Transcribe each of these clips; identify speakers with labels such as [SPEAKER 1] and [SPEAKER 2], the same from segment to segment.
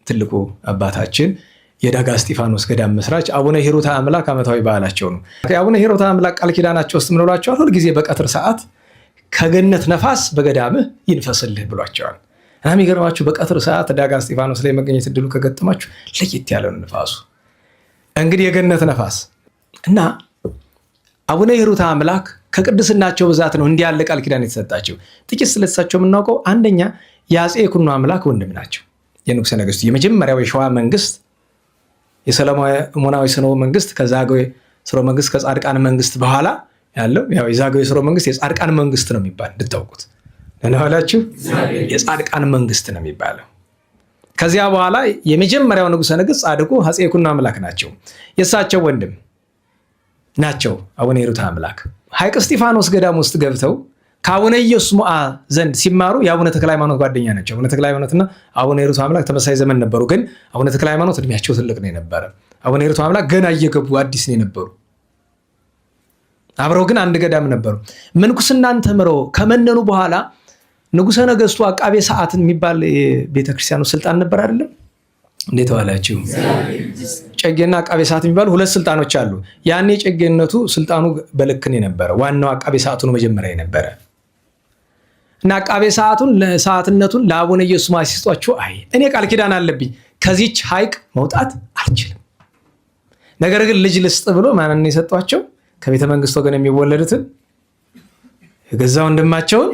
[SPEAKER 1] ትልቁ አባታችን የዳጋ እስጢፋኖስ ገዳም መስራች አቡነ ሂሩተ አምላክ ዓመታዊ በዓላቸው ነው። የአቡነ ሂሩተ አምላክ ቃል ኪዳናቸው ውስጥ ምን ብሏቸዋል? ሁል ጊዜ በቀትር ሰዓት ከገነት ነፋስ በገዳምህ ይንፈስልህ ብሏቸዋል። እና የሚገርማችሁ በቀትር ሰዓት ዳጋ እስጢፋኖስ ላይ መገኘት እድሉ ከገጠማችሁ ለየት ያለ ነው ነፋሱ። እንግዲህ የገነት ነፋስ እና አቡነ ሂሩተ አምላክ ከቅድስናቸው ብዛት ነው እንዲህ ያለ ቃል ኪዳን የተሰጣቸው። ጥቂት ስለተሳቸው የምናውቀው አንደኛ የአፄ ይኩኖ አምላክ ወንድም ናቸው። የንጉሠ ነገሥቱ የመጀመሪያው የሸዋ መንግስት የሰለሞናዊ ስርወ መንግስት ከዛግዌ ስርወ መንግስት ከጻድቃን መንግስት በኋላ ያለው ያው የዛግዌ ስርወ መንግስት የጻድቃን መንግስት ነው የሚባል እንድታውቁት ለነዋላችሁ የጻድቃን መንግስት ነው የሚባለው። ከዚያ በኋላ የመጀመሪያው ንጉሠ ነገሥት ጻድቁ አፄ ይኩኖ አምላክ ናቸው። የእሳቸው ወንድም ናቸው አቡነ ሂሩተ አምላክ። ሐይቅ እስጢፋኖስ ገዳም ውስጥ ገብተው ከአቡነ ኢየሱስ ሞዓ ዘንድ ሲማሩ የአቡነ ተክለ ሃይማኖት ጓደኛ ናቸው። አቡነ ተክለ ሃይማኖትና አቡነ ሂሩተ አምላክ ተመሳሳይ ዘመን ነበሩ። ግን አቡነ ተክለ ሃይማኖት እድሜያቸው ትልቅ ነው የነበረ። አቡነ ሂሩተ አምላክ ገና እየገቡ አዲስ ነው የነበሩ። አብረው ግን አንድ ገዳም ነበሩ። ምንኩስናን ተምረው ከመነኑ በኋላ ንጉሠ ነገሥቱ አቃቤ ሰዓት የሚባል ቤተክርስቲያኑ ስልጣን ነበር አይደለም? እንዴት ዋላችሁ? ጨጌና አቃቤ ሰዓት የሚባሉ ሁለት ስልጣኖች አሉ። ያኔ ጨጌነቱ ስልጣኑ በልክን የነበረ ዋናው አቃቤ ሰዓቱ ነው መጀመሪያ የነበረ እና አቃቤ ሰዓትነቱን ለአቡነ ኢየሱስ ሞዓ ሲሰጧቸው አይ እኔ ቃል ኪዳን አለብኝ ከዚች ሐይቅ መውጣት አልችልም፣ ነገር ግን ልጅ ልስጥ ብሎ ማንን የሰጧቸው? ከቤተ መንግስት ወገን የሚወለዱትን የገዛ ወንድማቸውን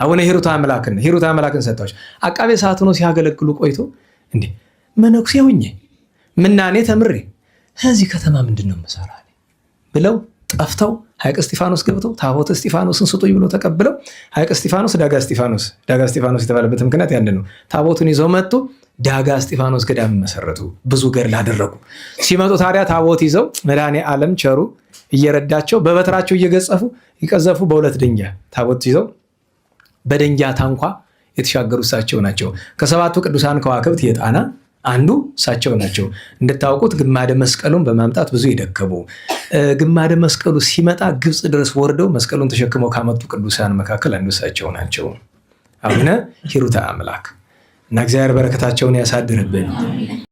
[SPEAKER 1] አቡነ ሂሩተ አምላክን ሰጧቸው። አቃቤ ሰዓት ሆኖ ሲያገለግሉ ቆይቶ እንዴ መነኩሴ ሆኜ ምናኔ ተምሬ እዚህ ከተማ ምንድን ነው የምሰራ ብለው ጠፍተው ሐይቅ እስጢፋኖስ ገብተው ታቦተ እስጢፋኖስን ስጡኝ ብሎ ተቀብለው ሐይቅ እስጢፋኖስ ዳጋ እስጢፋኖስ የተባለበት ምክንያት ያን ነው። ታቦቱን ይዘው መጡ። ዳጋ እስጢፋኖስ ገዳም መሰረቱ። ብዙ ገድል አደረጉ። ሲመጡ ታዲያ ታቦት ይዘው መድኃኔ ዓለም ቸሩ እየረዳቸው በበትራቸው እየገጸፉ ይቀዘፉ በሁለት ድንጋይ ታቦት ይዘው በድንጋይ ታንኳ የተሻገሩ እሳቸው ናቸው። ከሰባቱ ቅዱሳን ከዋክብት የጣና አንዱ እሳቸው ናቸው። እንድታውቁት ግማደ መስቀሉን በማምጣት ብዙ የደከሙ ግማደ መስቀሉ ሲመጣ ግብፅ ድረስ ወርደው መስቀሉን ተሸክመው ካመጡ ቅዱሳን መካከል አንዱ እሳቸው ናቸው አቡነ ሂሩተ አምላክ እና እግዚአብሔር በረከታቸውን ያሳድርብን።